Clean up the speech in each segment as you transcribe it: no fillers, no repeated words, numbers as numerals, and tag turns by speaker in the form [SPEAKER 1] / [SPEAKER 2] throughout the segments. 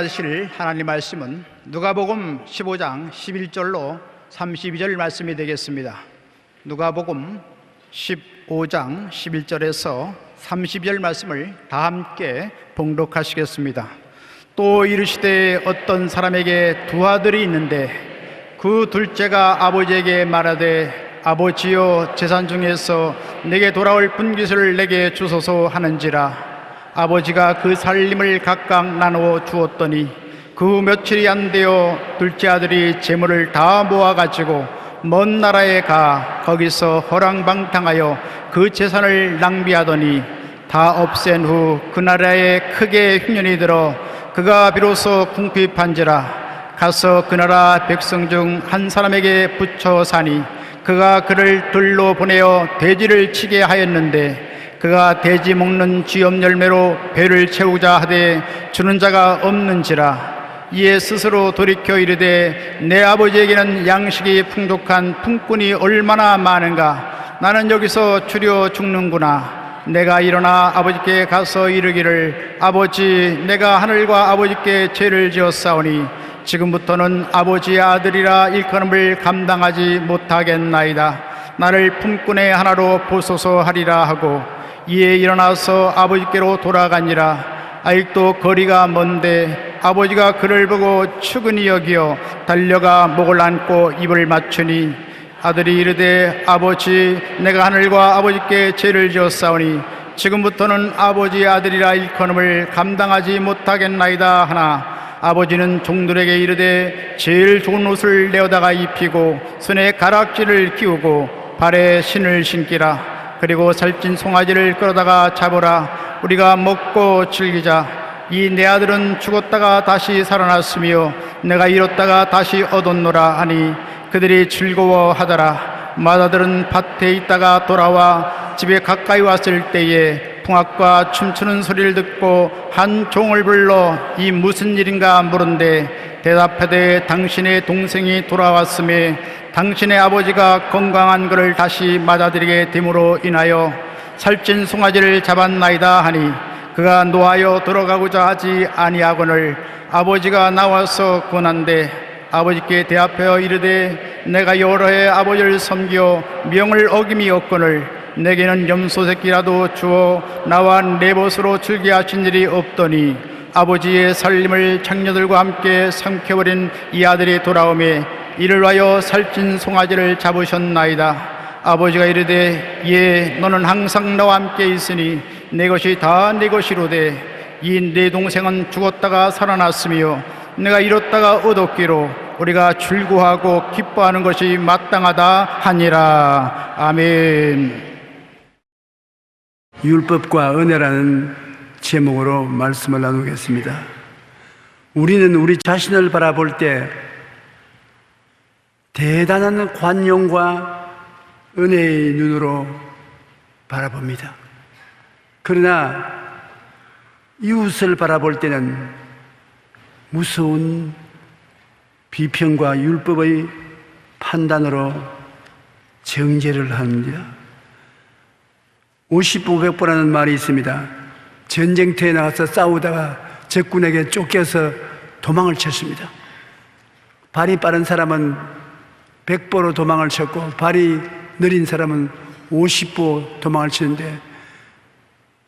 [SPEAKER 1] 받으실 하나님 말씀은 누가복음 15장 11절로 32절 말씀이 되겠습니다. 누가복음 15장 11절에서 32절 말씀을 다 함께 봉독하시겠습니다. 또 이르시되 어떤 사람에게 두 아들이 있는데 그 둘째가 아버지에게 말하되 아버지여 재산 중에서 내게 돌아올 분깃을 내게 주소서 하는지라. 아버지가 그 살림을 각각 나누어 주었더니 그 며칠이 안 되어 둘째 아들이 재물을 다 모아가지고 먼 나라에 가 거기서 허랑방탕하여 그 재산을 낭비하더니 다 없앤 후 그 나라에 크게 흉년이 들어 그가 비로소 궁핍한지라. 가서 그 나라 백성 중 한 사람에게 붙여 사니 그가 그를 들로 보내어 돼지를 치게 하였는데 그가 돼지 먹는 쥐염 열매로 배를 채우자 하되 주는 자가 없는지라. 이에 스스로 돌이켜 이르되 내 아버지에게는 양식이 풍족한 품꾼이 얼마나 많은가. 나는 여기서 주려 죽는구나. 내가 일어나 아버지께 가서 이르기를 아버지, 내가 하늘과 아버지께 죄를 지었사오니 지금부터는 아버지의 아들이라 일컬음을 감당하지 못하겠나이다. 나를 품꾼의 하나로 보소서 하리라 하고 이에 일어나서 아버지께로 돌아가니라. 아직도 거리가 먼데 아버지가 그를 보고 측은히 여기어 달려가 목을 안고 입을 맞추니 아들이 이르되 아버지, 내가 하늘과 아버지께 죄를 지었사오니 지금부터는 아버지의 아들이라 일컬음을 감당하지 못하겠나이다 하나 아버지는 종들에게 이르되 제일 좋은 옷을 내어다가 입히고 손에 가락지를 끼우고 발에 신을 신기라. 그리고 살찐 송아지를 끌어다가 잡으라. 우리가 먹고 즐기자. 이 내 아들은 죽었다가 다시 살아났으며 내가 잃었다가 다시 얻었노라 하니 그들이 즐거워하더라. 맏아들은 밭에 있다가 돌아와 집에 가까이 왔을 때에 풍악과 춤추는 소리를 듣고 한 종을 불러 이 무슨 일인가 물은데 대답하되 당신의 동생이 돌아왔음에 당신의 아버지가 건강한 그를 다시 맞아들이게 됨으로 인하여 살찐 송아지를 잡았나이다 하니 그가 노하여 들어가고자 하지 아니하거늘 아버지가 나와서 권한대 아버지께 대합하여 이르되 내가 여러 해 아버지를 섬겨 명을 어김이 없거늘 내게는 염소 새끼라도 주어 나와 내 벗으로 즐겨 하신 일이 없더니 아버지의 살림을 장녀들과 함께 삼켜버린 이 아들이 돌아오매 이를 위하여 살찐 송아지를 잡으셨나이다. 아버지가 이르되 예, 너는 항상 나와 함께 있으니 내 것이 다 내 것이로되 이 내 동생은 죽었다가 살아났으며 내가 잃었다가 얻었기로 우리가 즐거워하고 기뻐하는 것이 마땅하다 하니라. 아멘.
[SPEAKER 2] 율법과 은혜라는 제목으로 말씀을 나누겠습니다. 우리는 우리 자신을 바라볼 때 대단한 관용과 은혜의 눈으로 바라봅니다. 그러나 이웃을 바라볼 때는 무서운 비평과 율법의 판단으로 정죄를 합니다. 50보 100보라는 말이 있습니다. 전쟁터에 나가서 싸우다가 적군에게 쫓겨서 도망을 쳤습니다. 발이 빠른 사람은 100보로 도망을 쳤고 발이 느린 사람은 50보 도망을 치는데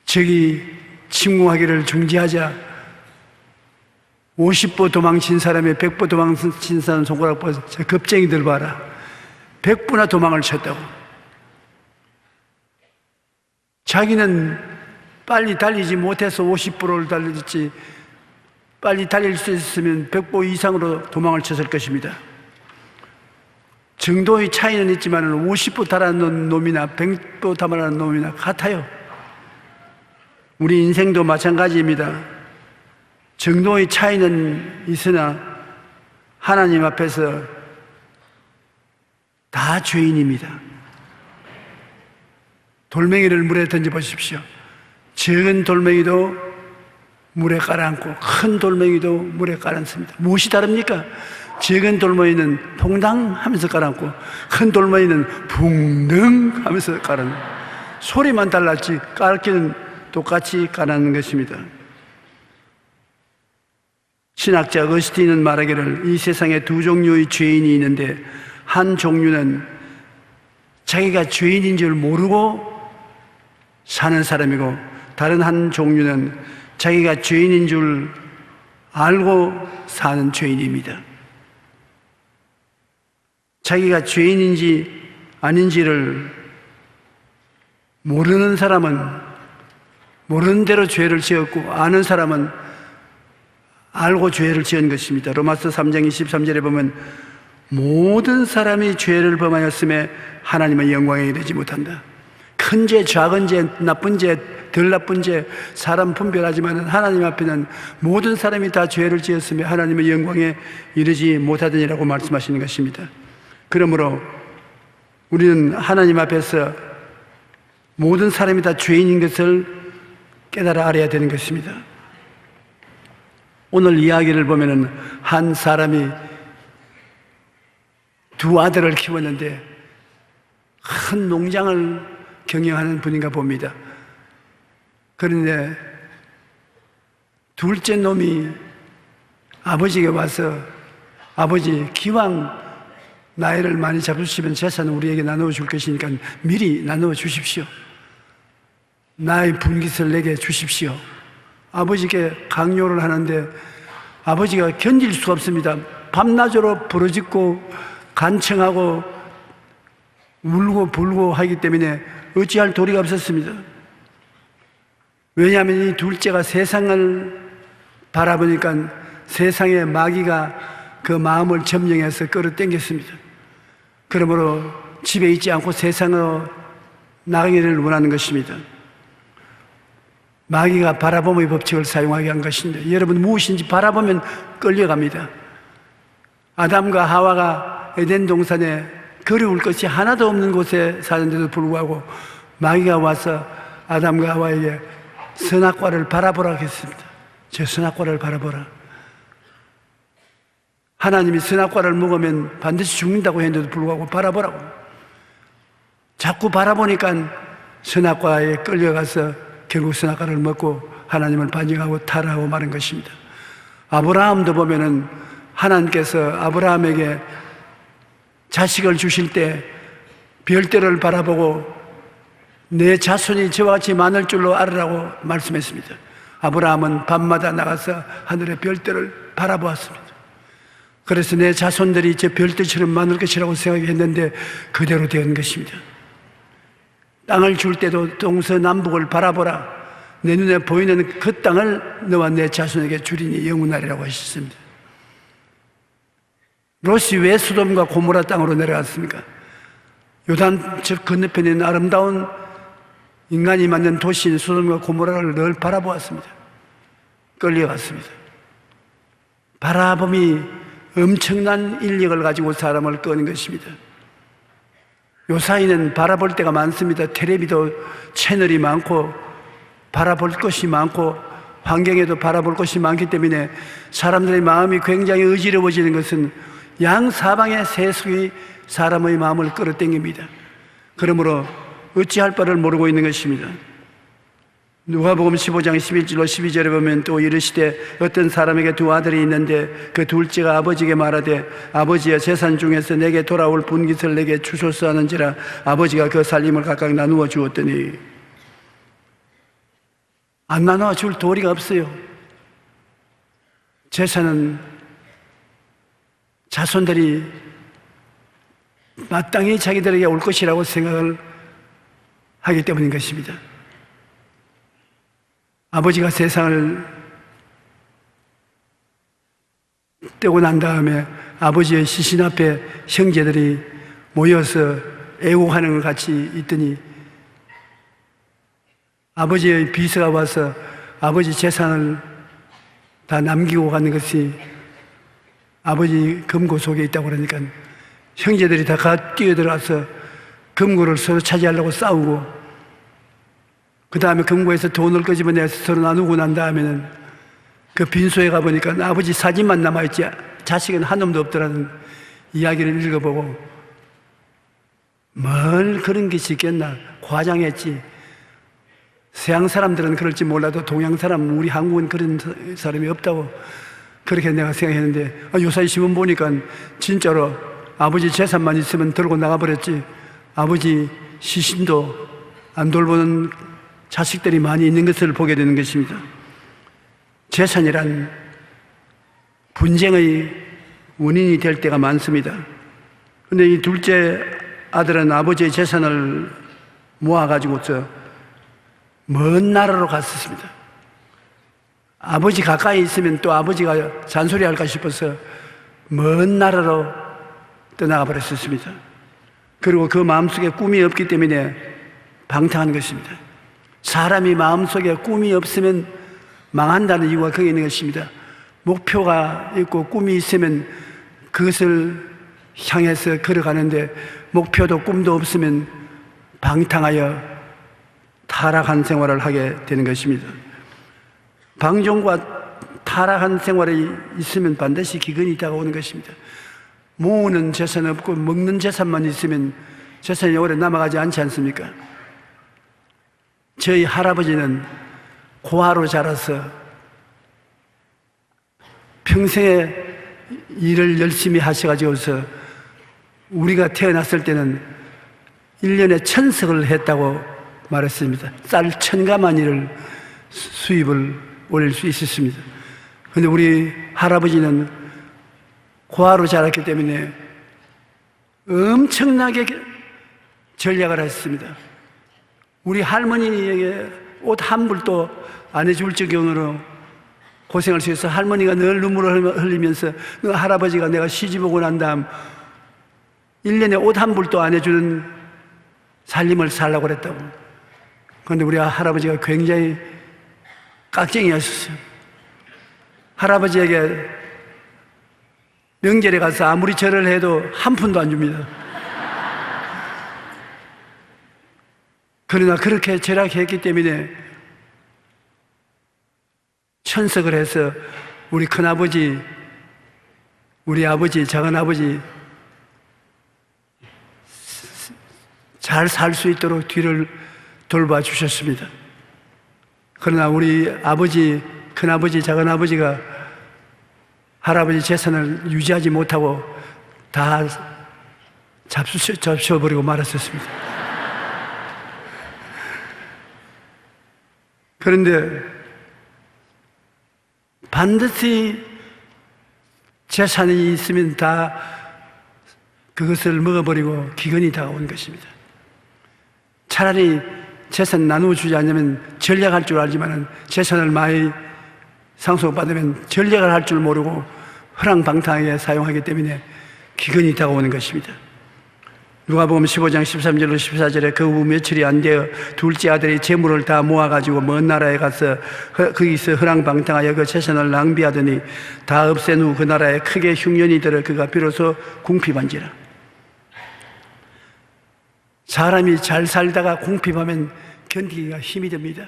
[SPEAKER 2] 적이 침공하기를 중지하자 50보 도망친 사람이 100보 도망친 사람 손가락 보고 저 겁쟁이들 봐라. 100보나 도망을 쳤다고. 자기는 빨리 달리지 못해서 50보를 달렸지 빨리 달릴 수 있었으면 100보 이상으로 도망을 쳤을 것입니다. 정도의 차이는 있지만 50보 달아놓은 놈이나 100보 달아놓은 놈이나 같아요. 우리 인생도 마찬가지입니다. 정도의 차이는 있으나 하나님 앞에서 다 죄인입니다. 돌멩이를 물에 던져보십시오. 적은 돌멩이도 물에 깔아앉고 큰 돌멩이도 물에 깔아앉습니다. 무엇이 다릅니까? 적은 돌멩이는 퐁당 하면서 깔아앉고 큰 돌멩이는 붕덩 하면서 깔아앉는 소리만 달랐지 깔기는 똑같이 깔아앉는 것입니다. 신학자 어스틴은 말하기를 이 세상에 두 종류의 죄인이 있는데 한 종류는 자기가 죄인인 줄 모르고 사는 사람이고 다른 한 종류는 자기가 죄인인 줄 알고 사는 죄인입니다. 자기가 죄인인지 아닌지를 모르는 사람은 모르는 대로 죄를 지었고 아는 사람은 알고 죄를 지은 것입니다. 로마서 3장 23절에 보면 모든 사람이 죄를 범하였음에 하나님의 영광에 이르지 못한다. 큰 죄, 작은 죄, 나쁜 죄, 덜 나쁜 죄 사람 분별하지만 하나님 앞에는 모든 사람이 다 죄를 지었음에 하나님의 영광에 이르지 못하더니라고 말씀하시는 것입니다. 그러므로 우리는 하나님 앞에서 모든 사람이 다 죄인인 것을 깨달아 알아야 되는 것입니다. 오늘 이야기를 보면은 한 사람이 두 아들을 키웠는데 큰 농장을 경영하는 분인가 봅니다. 그런데 둘째 놈이 아버지에게 와서 아버지 기왕 나이를 많이 잡수시면 재산을 우리에게 나누어 줄 것이니까 미리 나누어 주십시오. 나의 분깃을 내게 주십시오. 아버지께 강요를 하는데 아버지가 견딜 수가 없습니다. 밤낮으로 부르짖고 간청하고 울고 불고 하기 때문에 어찌할 도리가 없었습니다. 왜냐하면 이 둘째가 세상을 바라보니까 세상의 마귀가 그 마음을 점령해서 끌어당겼습니다. 그러므로 집에 있지 않고 세상으로 나가기를 원하는 것입니다. 마귀가 바라봄의 법칙을 사용하게 한 것인데 여러분 무엇인지 바라보면 끌려갑니다. 아담과 하와가 에덴 동산에 그리울 것이 하나도 없는 곳에 사는데도 불구하고 마귀가 와서 아담과 하와에게 선악과를 바라보라 했습니다. 저 선악과를 바라보라. 하나님이 선악과를 먹으면 반드시 죽는다고 했는데도 불구하고 바라보라고. 자꾸 바라보니까 선악과에 끌려가서 결국 선악과를 먹고 하나님을 반역하고 타락하고 마는 것입니다. 아브라함도 보면은 하나님께서 아브라함에게 자식을 주실 때 별들을 바라보고 내 자손이 저와 같이 많을 줄로 알으라고 말씀했습니다. 아브라함은 밤마다 나가서 하늘의 별들을 바라보았습니다. 그래서 내 자손들이 저 별들처럼 많을 것이라고 생각했는데 그대로 된 것입니다. 땅을 줄 때도 동서남북을 바라보라. 내 눈에 보이는 그 땅을 너와 내 자손에게 주리니 영원하리라고 하셨습니다. 롯이 왜 소돔과 고모라 땅으로 내려갔습니까? 요단 저 건너편에 있는 아름다운 인간이 만든 도시인 소돔과 고모라를 늘 바라보았습니다. 끌려갔습니다. 바라봄이 엄청난 인력을 가지고 사람을 끄는 것입니다. 요사이는 바라볼 때가 많습니다. 텔레비도 채널이 많고 바라볼 것이 많고 환경에도 바라볼 것이 많기 때문에 사람들의 마음이 굉장히 어지러워지는 것은 양사방의 세속이 사람의 마음을 끌어당깁니다. 그러므로 어찌할 바를 모르고 있는 것입니다. 누가복음 15장 11절로 12절에 보면 또 이르시되 어떤 사람에게 두 아들이 있는데 그 둘째가 아버지에게 말하되 아버지여 재산 중에서 내게 돌아올 분깃을 내게 주소서 하는지라 아버지가 그 살림을 각각 나누어 주었더니 안 나누어 줄 도리가 없어요. 재산은 자손들이 마땅히 자기들에게 올 것이라고 생각을 하기 때문인 것입니다. 아버지가 세상을 떼고 난 다음에 아버지의 시신 앞에 형제들이 모여서 애국하는 것 같이 있더니 아버지의 비서가 와서 아버지 재산을 다 남기고 가는 것이 아버지 금고 속에 있다고 그러니까 형제들이 다 뛰어들어가서 금고를 서로 차지하려고 싸우고 그 다음에 금고에서 돈을 끄집어내서 서로 나누고 난 다음에는 그 빈소에 가보니까 아버지 사진만 남아있지 자식은 한 놈도 없더라는 이야기를 읽어보고 뭘 그런 것이 있겠나 과장했지. 서양 사람들은 그럴지 몰라도 동양 사람 우리 한국은 그런 사람이 없다고 그렇게 내가 생각했는데 요사이 신문 보니까 진짜로 아버지 재산만 있으면 들고 나가버렸지 아버지 시신도 안 돌보는 자식들이 많이 있는 것을 보게 되는 것입니다. 재산이란 분쟁의 원인이 될 때가 많습니다. 그런데 이 둘째 아들은 아버지의 재산을 모아가지고서 먼 나라로 갔었습니다. 아버지 가까이 있으면 또 아버지가 잔소리할까 싶어서 먼 나라로 떠나가 버렸었습니다. 그리고 그 마음속에 꿈이 없기 때문에 방탕한 것입니다. 사람이 마음속에 꿈이 없으면 망한다는 이유가 거기 있는 것입니다. 목표가 있고 꿈이 있으면 그것을 향해서 걸어가는데 목표도 꿈도 없으면 방탕하여 타락한 생활을 하게 되는 것입니다. 방종과 타락한 생활이 있으면 반드시 기근이 다가오는 것입니다. 모으는 재산 없고 먹는 재산만 있으면 재산이 오래 남아가지 않지 않습니까? 저희 할아버지는 고아로 자라서 평생에 일을 열심히 하셔가지고서 우리가 태어났을 때는 1년에 1,000석을 했다고 말했습니다. 쌀 1,000가마니를 수입을 올릴 수 있었습니다. 그런데 우리 할아버지는 고아로 자랐기 때문에 엄청나게 전략을 했습니다. 우리 할머니에게 옷 한 벌도 안 해줄 적용으로 고생을 해서 할머니가 늘 눈물을 흘리면서 너 할아버지가 내가 시집 오고 난 다음 1년에 옷 한 벌도 안 해주는 살림을 살라고 그랬다고. 그런데 우리 할아버지가 굉장히 깍쟁이였어요. 할아버지에게 명절에 가서 아무리 절을 해도 한 푼도 안 줍니다. 그러나 그렇게 절약했기 때문에 천석을 해서 우리 큰아버지, 우리 아버지, 작은아버지 잘 살 수 있도록 뒤를 돌봐 주셨습니다. 그러나 우리 아버지, 큰아버지, 작은아버지가 할아버지 재산을 유지하지 못하고 다 잡숴버리고 말았었습니다. 그런데 반드시 재산이 있으면 다 그것을 먹어버리고 기근이 다가온 것입니다. 차라리 재산 나누어주지 않으면 전략할 줄 알지만 재산을 많이 상속받으면 전략을 할 줄 모르고 허랑방탕하게 사용하기 때문에 기근이 다가오는 것입니다. 누가복음 15장 13절로 14절에 그 후 며칠이 안 되어 둘째 아들이 재물을 다 모아가지고 먼 나라에 가서 거기서 허랑방탕하여 그 재산을 낭비하더니 다 없앤 후 그 나라에 크게 흉년이 들어 그가 비로소 궁핍한지라. 사람이 잘 살다가 궁핍하면 견디기가 힘이 듭니다.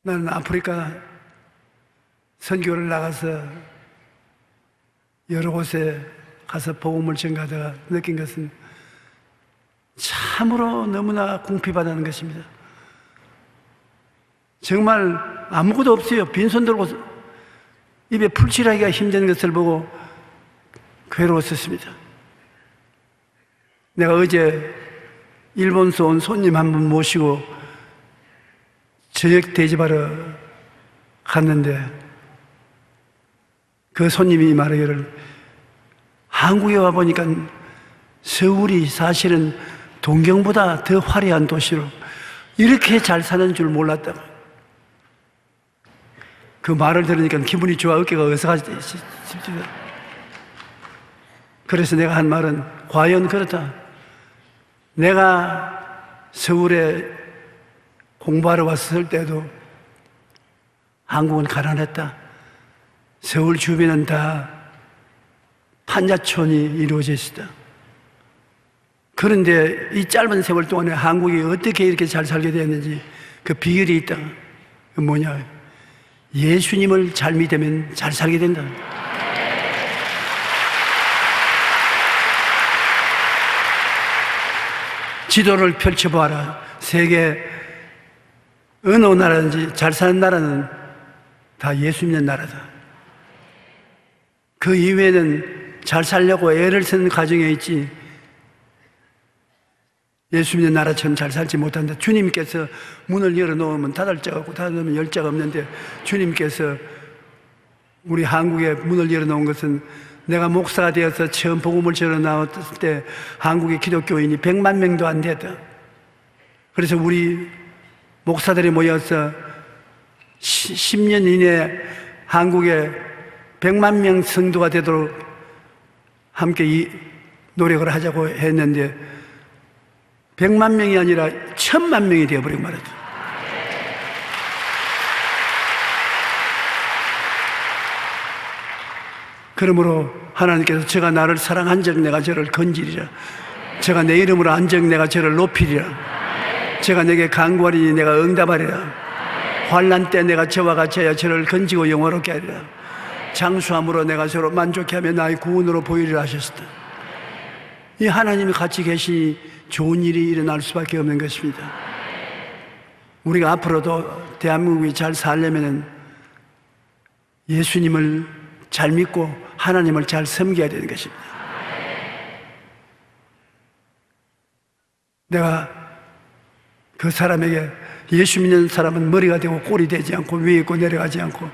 [SPEAKER 2] 나는 아프리카 선교를 나가서 여러 곳에 가서 복음을 전가하다가 느낀 것은 참으로 너무나 궁핍하다는 것입니다. 정말 아무것도 없어요. 빈손 들고 입에 풀칠하기가 힘든 것을 보고 괴로웠었습니다. 내가 어제 일본에서 온 손님 한 분 모시고 저녁 대접하러 갔는데 그 손님이 말하기를 한국에 와보니까 서울이 사실은 동경보다 더 화려한 도시로 이렇게 잘 사는 줄 몰랐다고. 그 말을 들으니까 기분이 좋아 어깨가 어색해집니다. 그래서 내가 한 말은 과연 그렇다. 내가 서울에 공부하러 왔을 때도 한국은 가난했다. 서울 주변은 다 판자촌이 이루어져 있었다. 그런데 이 짧은 세월 동안에 한국이 어떻게 이렇게 잘 살게 되었는지 그 비결이 있다. 그 뭐냐? 예수님을 잘 믿으면 잘 살게 된다. 지도를 펼쳐보아라. 세계 어느 나라든지 잘 사는 나라는 다 예수 믿는 나라다. 그 이외에는 잘 살려고 애를 쓰는 가정에 있지 예수 믿는 나라처럼 잘 살지 못한다. 주님께서 문을 열어놓으면 닫을 자가 없고 닫으면 열 자가 없는데 주님께서 우리 한국에 문을 열어놓은 것은 내가 목사가 되어서 처음 복음을 전해 나왔을 때 한국의 기독교인이 100만 명도 안 됐다. 그래서 우리 목사들이 모여서 10년 이내에 한국에 100만 명 성도가 되도록 함께 이 노력을 하자고 했는데 100만 명이 아니라 1000만 명이 되어버리고 말이죠. 그러므로 하나님께서 제가 나를 사랑한 적 내가 저를 건지리라. 제가 내 이름으로 한 적 내가 저를 높이리라. 제가 내게 간구하리니 내가 응답하리라. 환난 때 내가 저와 같이 하여 저를 건지고 영화롭게 하리라. 장수함으로 내가 저로 만족해 하며 나의 구원으로 보이리라 하셨다. 이 하나님이 같이 계시니 좋은 일이 일어날 수밖에 없는 것입니다. 우리가 앞으로도 대한민국이 잘 살려면 예수님을 잘 믿고 하나님을 잘 섬겨야 되는 것입니다. 내가 그 사람에게 예수 믿는 사람은 머리가 되고 꼴이 되지 않고 위에 있고 내려가지 않고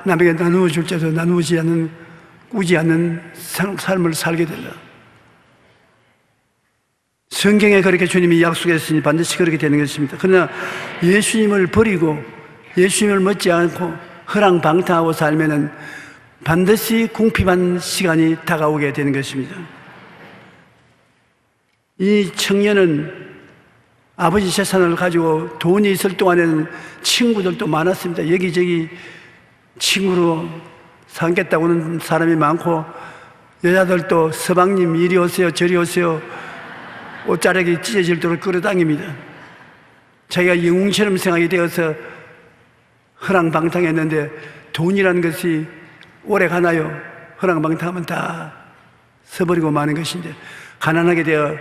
[SPEAKER 2] 남에게 나누어 줄 때도 나누지 않는 꾸지 않는 삶을 살게 된다. 성경에 그렇게 주님이 약속했으니 반드시 그렇게 되는 것입니다. 그러나 예수님을 버리고 예수님을 믿지 않고 허랑방탕하고 살면은 반드시 궁핍한 시간이 다가오게 되는 것입니다. 이 청년은 아버지 재산을 가지고 돈이 있을 동안에는 친구들도 많았습니다. 여기저기 친구로 삼겠다고 하는 사람이 많고 여자들도 서방님 이리 오세요 저리 오세요 옷자락이 찢어질도록 끌어당깁니다. 자기가 영웅처럼 생각이 되어서 허랑방탕했는데 돈이라는 것이 오래 가나요? 허랑방탕하면 다 써버리고 마는 것인데 가난하게 되어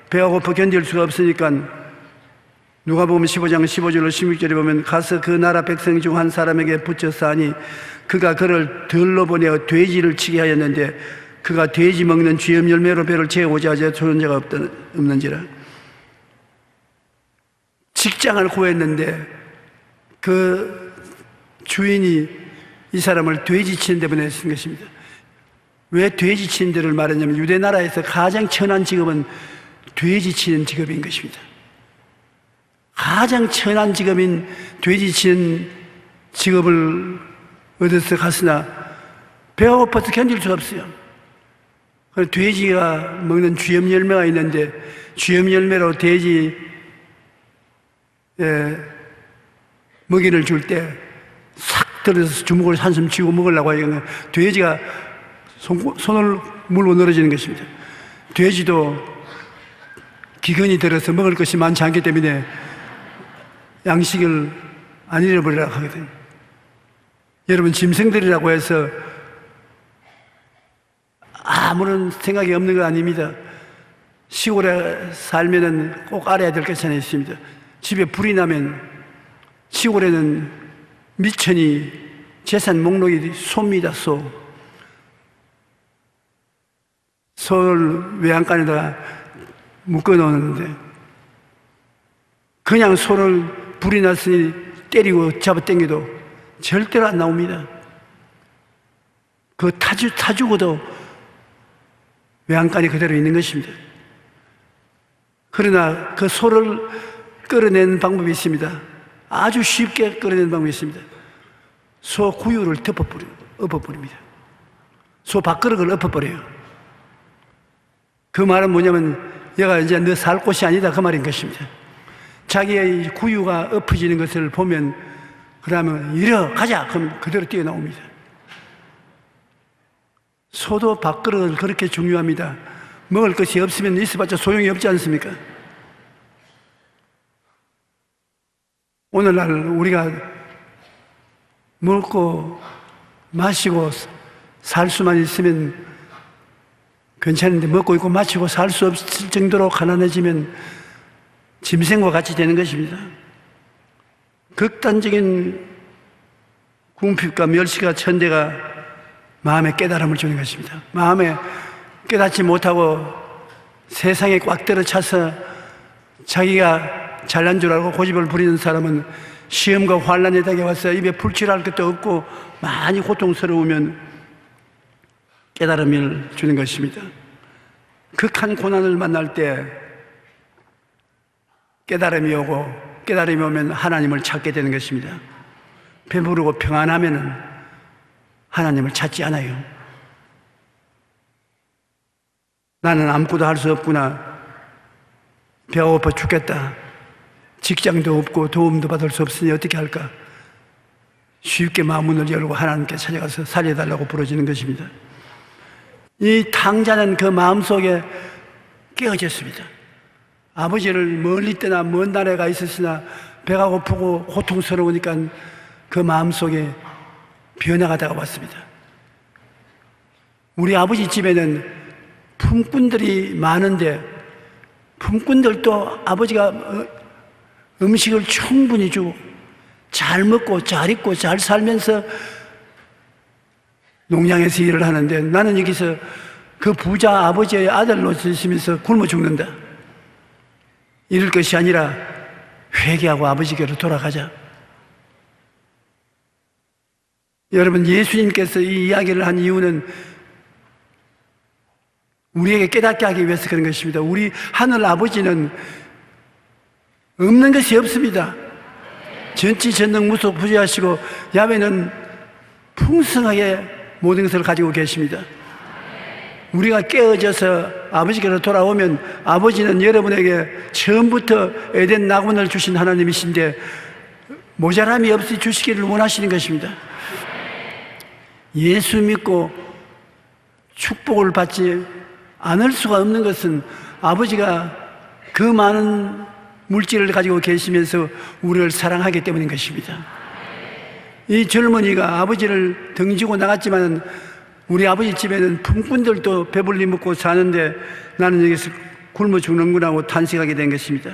[SPEAKER 2] 배가 고파 견딜 수가 없으니까 누가복음 15장 15절로 16절에 보면 가서 그 나라 백성 중 한 사람에게 붙여서 하니 그가 그를 들러 보내어 돼지를 치게 하였는데 그가 돼지 먹는 쥐염 열매로 배를 채우고자 하자 좋은 자가 없는지라. 직장을 구했는데 그 주인이 이 사람을 돼지 치는 데 보냈던 것입니다. 왜 돼지 치는 데를 말했냐면 유대 나라에서 가장 천한 직업은 돼지 치는 직업인 것입니다. 가장 천한 직업인 돼지 치는 직업을 얻어서 갔으나 배가 고파서 견딜 수 없어요. 돼지가 먹는 쥐염 열매가 있는데 쥐염 열매로 돼지 먹이를 줄 때 싹 들어서 주먹을 한숨 쥐고 먹으려고 하니까 돼지가 손을 물고 늘어지는 것입니다. 돼지도 기근이 들어서 먹을 것이 많지 않기 때문에 양식을 안 잃어버리라고 하거든요. 여러분 짐승들이라고 해서 아무런 생각이 없는 거 아닙니다. 시골에 살면은 꼭 알아야 될 것이 하나 있습니다. 집에 불이 나면 시골에는 미천이 재산 목록이 소입니다. 소를 외양간에다가 묶어 놓는데 그냥 소를 불이 났으니 때리고 잡아당겨도 절대로 안 나옵니다. 그 타 죽어도 외양간이 그대로 있는 것입니다. 그러나 그 소를 끌어내는 방법이 있습니다. 아주 쉽게 끌어내는 방법이 있습니다. 소 구유를 엎어버립니다. 소 밥그릇을 엎어버려요. 그 말은 뭐냐면 얘가 이제 너 살 곳이 아니다 그 말인 것입니다. 자기의 구유가 엎어지는 것을 보면 그러면 이리 가자 그럼 그대로 뛰어나옵니다. 소도 밥그릇을 그렇게 중요합니다. 먹을 것이 없으면 있어봤자 소용이 없지 않습니까? 오늘날 우리가 먹고 마시고 살 수만 있으면 괜찮은데 먹고 있고 마시고 살 수 없을 정도로 가난해지면 짐승과 같이 되는 것입니다. 극단적인 궁핍과 멸시가 천대가 마음에 깨달음을 주는 것입니다. 마음에 깨닫지 못하고 세상에 꽉 들어차서 자기가 잘난 줄 알고 고집을 부리는 사람은 시험과 환난에 다가와서 입에 풀칠할 것도 없고 많이 고통스러우면 깨달음을 주는 것입니다. 극한 고난을 만날 때 깨달음이 오고, 깨달음이 오면 하나님을 찾게 되는 것입니다. 배부르고 평안하면 하나님을 찾지 않아요. 나는 아무것도 할 수 없구나, 배가 고파 죽겠다, 직장도 없고 도움도 받을 수 없으니 어떻게 할까, 쉽게 마음문을 열고 하나님께 찾아가서 살려달라고 부르짖는 것입니다. 이 탕자는 그 마음속에 깨어졌습니다. 아버지를 멀리 떠나 먼 나라에 가 있었으나 배가 고프고 고통스러우니까 그 마음속에 변화가 다가왔습니다. 우리 아버지 집에는 품꾼들이 많은데 품꾼들도 아버지가 음식을 충분히 주고 잘 먹고 잘 입고 잘 살면서 농장에서 일을 하는데 나는 여기서 그 부자 아버지의 아들로 지시면서 굶어 죽는다. 이럴 것이 아니라 회개하고 아버지께로 돌아가자. 여러분, 예수님께서 이 이야기를 한 이유는 우리에게 깨닫게 하기 위해서 그런 것입니다. 우리 하늘 아버지는 없는 것이 없습니다. 전지전능무속 부지하시고 야훼는 풍성하게 모든 것을 가지고 계십니다. 우리가 깨어져서 아버지께로 돌아오면 아버지는 여러분에게 처음부터 에덴 낙원을 주신 하나님이신데 모자람이 없이 주시기를 원하시는 것입니다. 예수 믿고 축복을 받지 않을 수가 없는 것은 아버지가 그 많은 물질을 가지고 계시면서 우리를 사랑하기 때문인 것입니다. 이 젊은이가 아버지를 등지고 나갔지만 우리 아버지 집에는 품꾼들도 배불리 먹고 사는데 나는 여기서 굶어 죽는구나 하고 탄식하게 된 것입니다.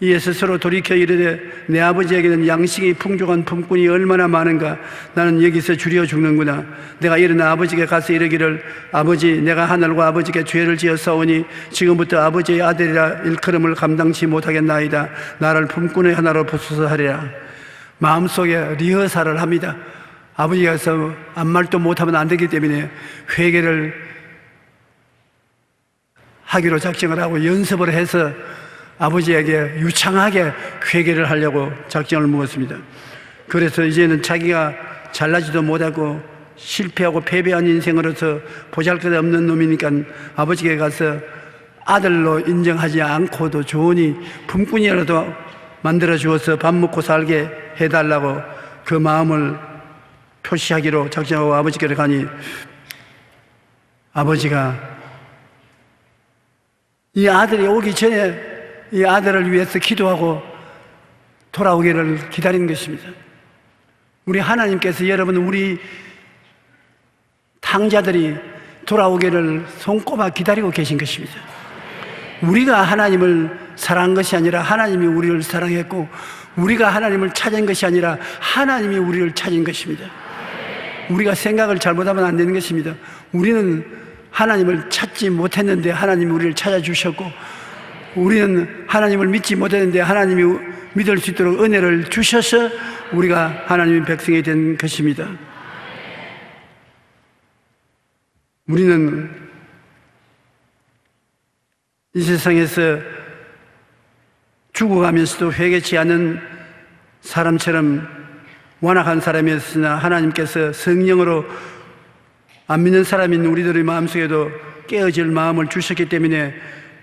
[SPEAKER 2] 이에 스스로 돌이켜 이르되 내 아버지에게는 양식이 풍족한 품꾼이 얼마나 많은가, 나는 여기서 줄여 죽는구나. 내가 일어나 아버지께 가서 이르기를 아버지, 내가 하늘과 아버지께 죄를 지었사오니 지금부터 아버지의 아들이라 일컬음을 감당치 못하겠나이다. 나를 품꾼의 하나로 부수서 하리라. 마음속에 리허설을 합니다. 아버지께서 아무 말도 못하면 안 되기 때문에 회개를 하기로 작정을 하고 연습을 해서 아버지에게 유창하게 회개를 하려고 작정을 먹었습니다. 그래서 이제는 자기가 잘나지도 못하고 실패하고 패배한 인생으로서 보잘것없는 놈이니까 아버지께 가서 아들로 인정하지 않고도 좋으니 품꾼이라도 만들어 주어서 밥 먹고 살게 해달라고 그 마음을 표시하기로 작정하고 아버지께로 가니 아버지가 이 아들이 오기 전에 이 아들을 위해서 기도하고 돌아오기를 기다리는 것입니다. 우리 하나님께서 여러분, 우리 탕자들이 돌아오기를 손꼽아 기다리고 계신 것입니다. 우리가 하나님을 사랑한 것이 아니라 하나님이 우리를 사랑했고, 우리가 하나님을 찾은 것이 아니라 하나님이 우리를 찾은 것입니다. 우리가 생각을 잘못하면 안 되는 것입니다. 우리는 하나님을 찾지 못했는데 하나님이 우리를 찾아주셨고, 우리는 하나님을 믿지 못했는데 하나님이 믿을 수 있도록 은혜를 주셔서 우리가 하나님의 백성이 된 것입니다. 우리는 이 세상에서 죽어가면서도 회개치 않은 사람처럼 완악한 사람이었으나 하나님께서 성령으로 안 믿는 사람인 우리들의 마음속에도 깨어질 마음을 주셨기 때문에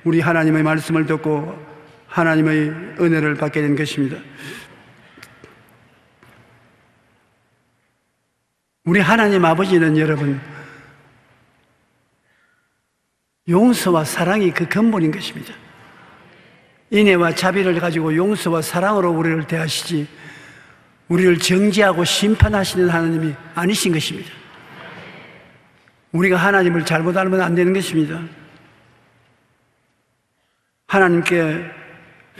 [SPEAKER 2] 우리 하나님의 말씀을 듣고 하나님의 은혜를 받게 된 것입니다. 우리 하나님 아버지는 여러분, 용서와 사랑이 그 근본인 것입니다. 인애와 자비를 가지고 용서와 사랑으로 우리를 대하시지 우리를 정죄하고 심판하시는 하나님이 아니신 것입니다. 우리가 하나님을 잘못 알면 안 되는 것입니다. 하나님께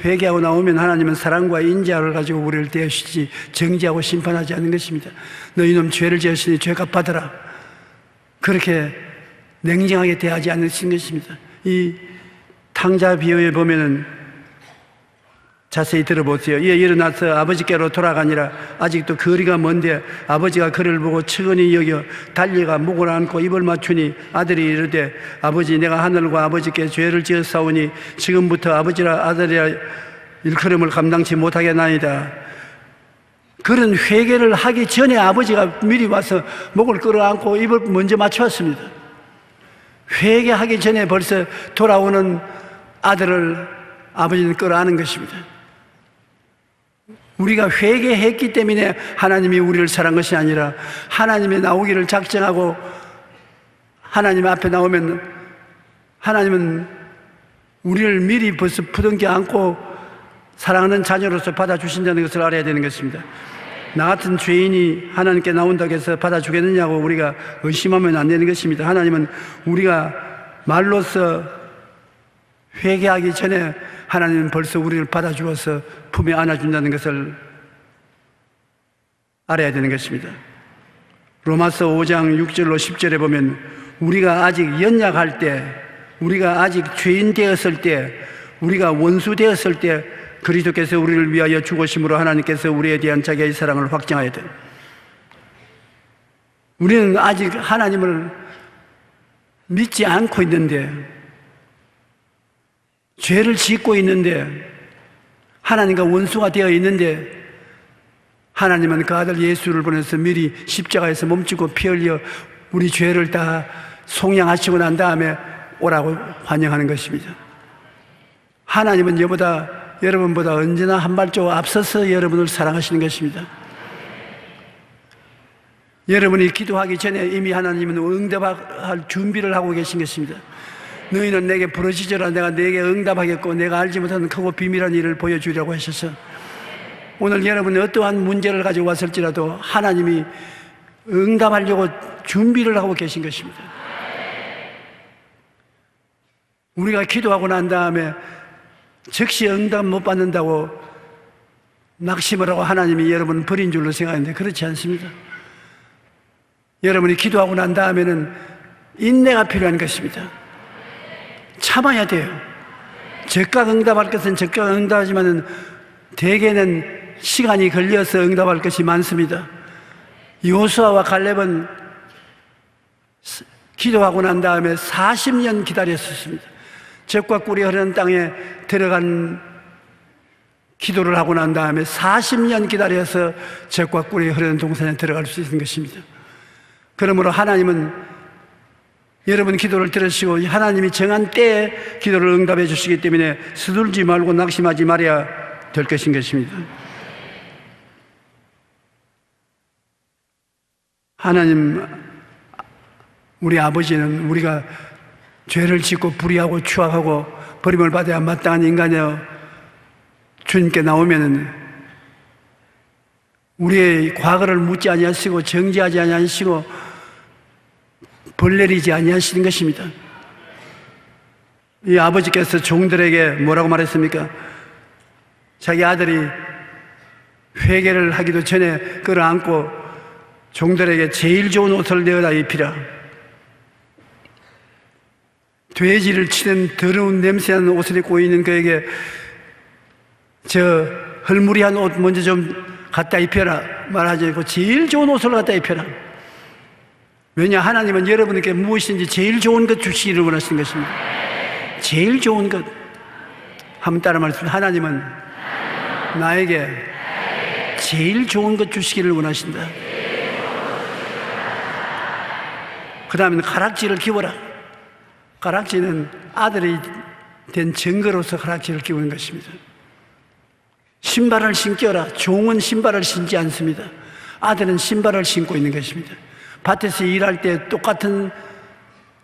[SPEAKER 2] 회개하고 나오면 하나님은 사랑과 인자를 가지고 우리를 대하시지 정죄하고 심판하지 않는 것입니다. 너희는 죄를 지었으니 죄값 받으라. 그렇게 냉정하게 대하지 않으신 것입니다. 이 탕자 비유에 보면은 자세히 들어보세요. 이에 일어나서 아버지께로 돌아가니라. 아직도 거리가 먼데 아버지가 그를 보고 측은히 여겨 달려가 목을 안고 입을 맞추니 아들이 이르되 아버지 내가 하늘과 아버지께 죄를 지었사오니 지금부터 아버지라 아들이라 일컬음을 감당치 못하겠나이다. 그런 회개를 하기 전에 아버지가 미리 와서 목을 끌어안고 입을 먼저 맞추었습니다. 회개하기 전에 벌써 돌아오는 아들을 아버지는 끌어안은 것입니다. 우리가 회개했기 때문에 하나님이 우리를 사랑한 것이 아니라 하나님의 나오기를 작정하고 하나님 앞에 나오면 하나님은 우리를 미리 벌써 부둥켜 안고 사랑하는 자녀로서 받아주신다는 것을 알아야 되는 것입니다. 나 같은 죄인이 하나님께 나온다고 해서 받아주겠느냐고 우리가 의심하면 안 되는 것입니다. 하나님은 우리가 말로써 회개하기 전에 하나님은 벌써 우리를 받아주어서 품에 안아준다는 것을 알아야 되는 것입니다. 로마서 5장 6절로 10절에 보면 우리가 아직 연약할 때, 우리가 아직 죄인 되었을 때, 우리가 원수 되었을 때 그리스도께서 우리를 위하여 죽으심으로 하나님께서 우리에 대한 자기의 사랑을 확증하여야 돼. 우리는 아직 하나님을 믿지 않고 있는데, 죄를 짓고 있는데, 하나님과 원수가 되어 있는데 하나님은 그 아들 예수를 보내서 미리 십자가에서 몸짓고 피 흘려 우리 죄를 다 속량하시고 난 다음에 오라고 환영하는 것입니다. 하나님은 여러분보다 언제나 한 발짝 앞서서 여러분을 사랑하시는 것입니다. 여러분이 기도하기 전에 이미 하나님은 응답할 준비를 하고 계신 것입니다. 너희는 내게 부르짖으라. 내가 내게 응답하겠고 내가 알지 못하는 크고 비밀한 일을 보여주려고 하셔서 오늘 여러분이 어떠한 문제를 가지고 왔을지라도 하나님이 응답하려고 준비를 하고 계신 것입니다. 우리가 기도하고 난 다음에 즉시 응답 못 받는다고 낙심을 하고 하나님이 여러분을 버린 줄로 생각하는데 그렇지 않습니다. 여러분이 기도하고 난 다음에는 인내가 필요한 것입니다. 참아야 돼요. 즉각 응답할 것은 즉각 응답하지만은 대개는 시간이 걸려서 응답할 것이 많습니다. 여호수아와 갈렙은 기도하고 난 다음에 40년 기다렸었습니다. 젖과 꿀이 흐르는 땅에 들어간 기도를 하고 난 다음에 40년 기다려서 젖과 꿀이 흐르는 동산에 들어갈 수 있는 것입니다. 그러므로 하나님은 여러분 기도를 들으시고 하나님이 정한 때에 기도를 응답해 주시기 때문에 서둘지 말고 낙심하지 말아야 될 것인 것입니다. 하나님, 우리 아버지는 우리가 죄를 짓고 불의하고 추악하고 버림을 받아야 마땅한 인간이여 주님께 나오면은 우리의 과거를 묻지 아니하시고 정죄하지 아니하시고 벌 내리지 아니하시는 것입니다. 이 아버지께서 종들에게 뭐라고 말했습니까? 자기 아들이 회개를 하기도 전에 끌어안고 종들에게 제일 좋은 옷을 내어다 입히라. 돼지를 치는 더러운 냄새나는 옷을 입고 있는 그에게 저 헐무리한 옷 먼저 좀 갖다 입혀라 말하지 않고 제일 좋은 옷을 갖다 입혀라. 왜냐, 하나님은 여러분에게 무엇인지 제일 좋은 것 주시기를 원하시는 것입니다. 제일 좋은 것. 한번 따라 말씀하세요. 하나님은 나에게 제일 좋은 것 주시기를 원하신다. 그 다음에 가락지를 끼워라. 가락지는 아들이 된 증거로서 가락지를 끼우는 것입니다. 신발을 신겨라. 종은 신발을 신지 않습니다. 아들은 신발을 신고 있는 것입니다. 밭에서 일할 때 똑같은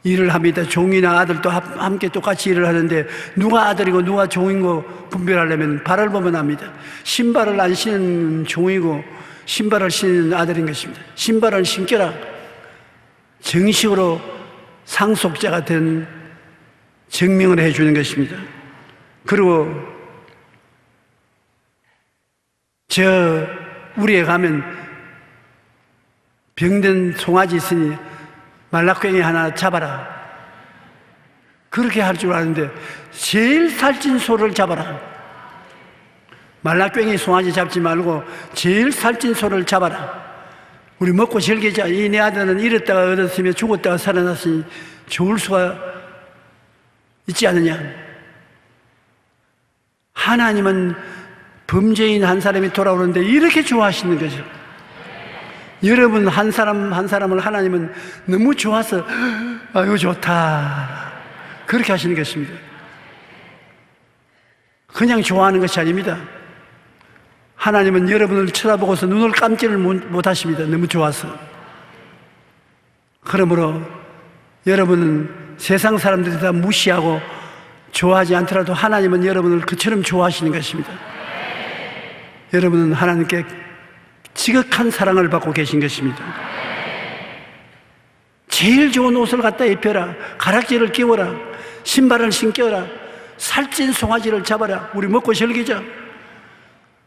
[SPEAKER 2] 일을 합니다. 종이나 아들도 함께 똑같이 일을 하는데 누가 아들이고 누가 종인 거 분별하려면 발을 보면 압니다. 신발을 안 신는 종이고 신발을 신는 아들인 것입니다. 신발을 신겨라. 정식으로 상속자가 된 증명을 해주는 것입니다. 그리고 저 우리에 가면 병든 송아지 있으니 말라깽이 하나 잡아라. 그렇게 할 줄 아는데 제일 살찐 소를 잡아라. 말라깽이 송아지 잡지 말고 제일 살찐 소를 잡아라. 우리 먹고 즐기자. 이 내 아들은 잃었다가 얻었으며 죽었다가 살아났으니 좋을 수가 있지 않느냐. 하나님은 범죄인 한 사람이 돌아오는데 이렇게 좋아하시는 거죠. 여러분 한 사람 한 사람을 하나님은 너무 좋아서 아유 좋다 그렇게 하시는 것입니다. 그냥 좋아하는 것이 아닙니다. 하나님은 여러분을 쳐다보고서 눈을 감지를 못하십니다. 너무 좋아서. 그러므로 여러분은 세상 사람들이 다 무시하고 좋아하지 않더라도 하나님은 여러분을 그처럼 좋아하시는 것입니다. 여러분은 하나님께 지극한 사랑을 받고 계신 것입니다. 제일 좋은 옷을 갖다 입혀라. 가락지를 끼워라. 신발을 신겨라. 살찐 송아지를 잡아라. 우리 먹고 즐기자.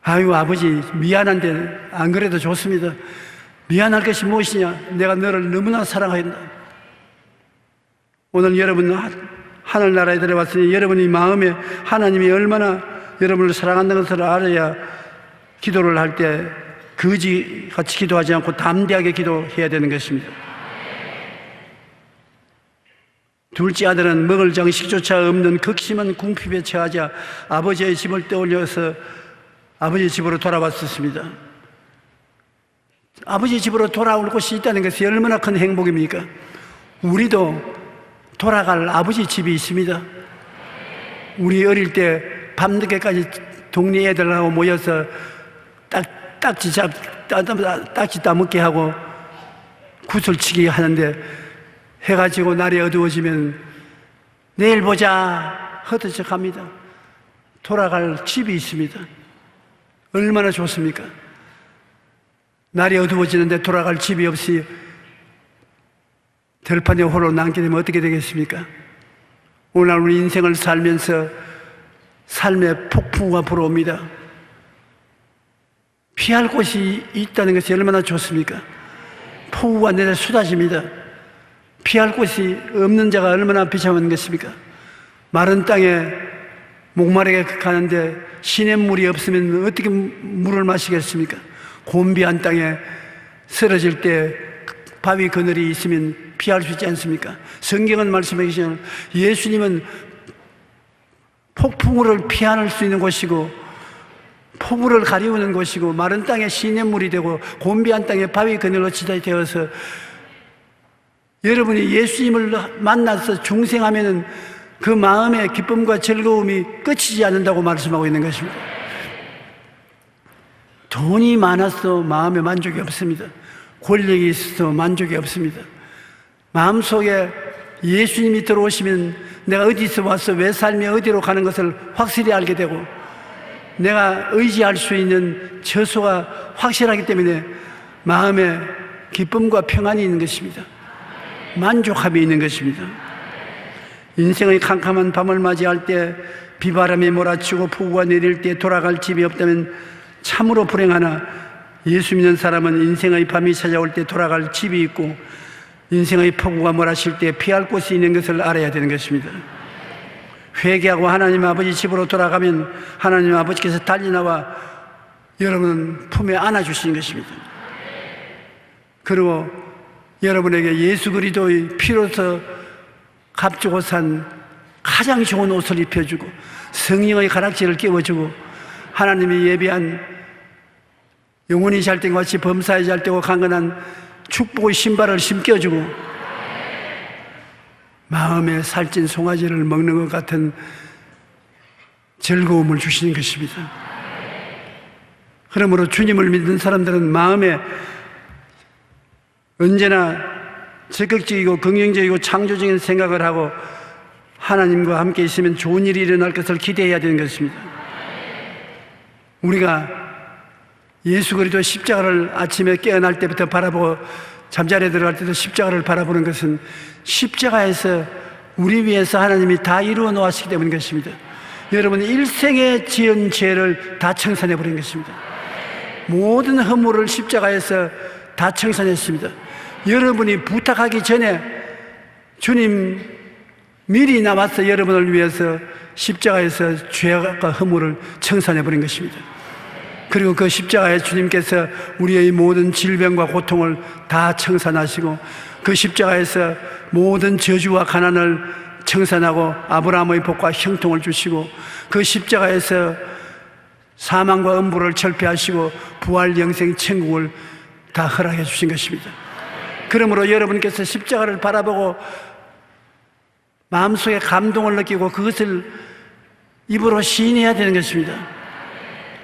[SPEAKER 2] 아유 아버지 미안한데 안 그래도 좋습니다. 미안할 것이 무엇이냐. 내가 너를 너무나 사랑한다. 오늘 여러분 하늘나라에 들어왔으니 여러분이 마음에 하나님이 얼마나 여러분을 사랑한다는 것을 알아야 기도를 할 때 거지같이 기도하지 않고 담대하게 기도해야 되는 것입니다. 둘째 아들은 먹을 정식조차 없는 극심한 궁핍에 처하자 아버지의 집을 떠올려서 아버지 집으로 돌아왔었습니다. 아버지 집으로 돌아올 곳이 있다는 것이 얼마나 큰 행복입니까? 우리도 돌아갈 아버지 집이 있습니다. 우리 어릴 때 밤늦게까지 동네 애들하고 모여서 딱지 따먹게 하고 구슬치기 하는데 해가 지고 날이 어두워지면 내일 보자 헛헛 합니다. 돌아갈 집이 있습니다. 얼마나 좋습니까? 날이 어두워지는데 돌아갈 집이 없이 들판에 홀로 남게 되면 어떻게 되겠습니까? 오늘 우리 인생을 살면서 삶의 폭풍우가 불어옵니다. 피할 곳이 있다는 것이 얼마나 좋습니까? 폭우가 내려 쏟아집니다. 피할 곳이 없는 자가 얼마나 비참한 것입니까? 마른 땅에 목마르게 가는데 시냇물이 없으면 어떻게 물을 마시겠습니까? 곤비한 땅에 쓰러질 때 바위 그늘이 있으면 피할 수 있지 않습니까? 성경은 말씀하시면 예수님은 폭풍우를 피할 수 있는 곳이고 폭우를 가리우는 곳이고 마른 땅에 시냇물이 되고 곤비한 땅에 바위 그늘로 되어서 여러분이 예수님을 만나서 중생하면은 그 마음의 기쁨과 즐거움이 끝이지 않는다고 말씀하고 있는 것입니다. 돈이 많아서 마음에 만족이 없습니다. 권력이 있어서 만족이 없습니다. 마음속에 예수님이 들어오시면 내가 어디서 와서 왜 삶이 어디로 가는 것을 확실히 알게 되고 내가 의지할 수 있는 처소가 확실하기 때문에 마음에 기쁨과 평안이 있는 것입니다. 만족함이 있는 것입니다. 인생의 캄캄한 밤을 맞이할 때 비바람이 몰아치고 폭우가 내릴 때 돌아갈 집이 없다면 참으로 불행하나 예수 믿는 사람은 인생의 밤이 찾아올 때 돌아갈 집이 있고 인생의 폭우가 몰아칠 때 피할 곳이 있는 것을 알아야 되는 것입니다. 회개하고 하나님 아버지 집으로 돌아가면 하나님 아버지께서 달리 나와 여러분 품에 안아주시는 것입니다. 그리고 여러분에게 예수 그리스도의 피로서 값주고 산 가장 좋은 옷을 입혀주고 성령의 가락지를 끼워주고 하나님이 예비한 영혼이 잘 되고 같이 범사에 잘 되고 강건한 축복의 신발을 신겨주고 마음에 살찐 송아지를 먹는 것 같은 즐거움을 주시는 것입니다. 그러므로 주님을 믿는 사람들은 마음에 언제나 적극적이고 긍정적이고 창조적인 생각을 하고 하나님과 함께 있으면 좋은 일이 일어날 것을 기대해야 되는 것입니다. 우리가 예수 그리스도 십자가를 아침에 깨어날 때부터 바라보고 잠자리에 들어갈 때도 십자가를 바라보는 것은 십자가에서 우리 위해서 하나님이 다 이루어 놓았기 때문인 것입니다. 여러분 일생에 지은 죄를 다 청산해 버린 것입니다. 모든 허물을 십자가에서 다 청산했습니다. 여러분이 부탁하기 전에 주님 미리 나와서 여러분을 위해서 십자가에서 죄악과 허물을 청산해 버린 것입니다. 그리고 그 십자가에 주님께서 우리의 모든 질병과 고통을 다 청산하시고 그 십자가에서 모든 저주와 가난을 청산하고 아브라함의 복과 형통을 주시고 그 십자가에서 사망과 음부를 철폐하시고 부활 영생 천국을 다 허락해 주신 것입니다. 그러므로 여러분께서 십자가를 바라보고 마음속에 감동을 느끼고 그것을 입으로 시인해야 되는 것입니다.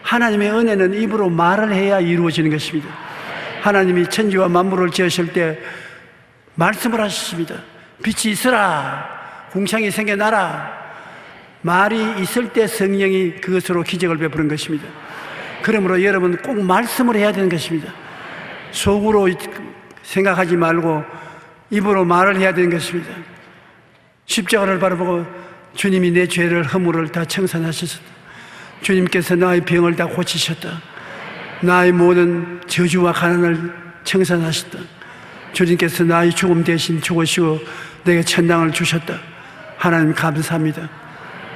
[SPEAKER 2] 하나님의 은혜는 입으로 말을 해야 이루어지는 것입니다. 하나님이 천지와 만물을 지으실 때 말씀을 하셨습니다. 빛이 있으라, 궁창이 생겨나라. 말이 있을 때 성령이 그것으로 기적을 베푸는 것입니다. 그러므로 여러분 꼭 말씀을 해야 되는 것입니다. 속으로 생각하지 말고 입으로 말을 해야 되는 것입니다. 십자가를 바라보고 주님이 내 죄를 허물을 다 청산하셨다. 주님께서 나의 병을 다 고치셨다. 나의 모든 저주와 가난을 청산하셨다. 주님께서 나의 죽음 대신 죽으시고 내게 천당을 주셨다. 하나님 감사합니다.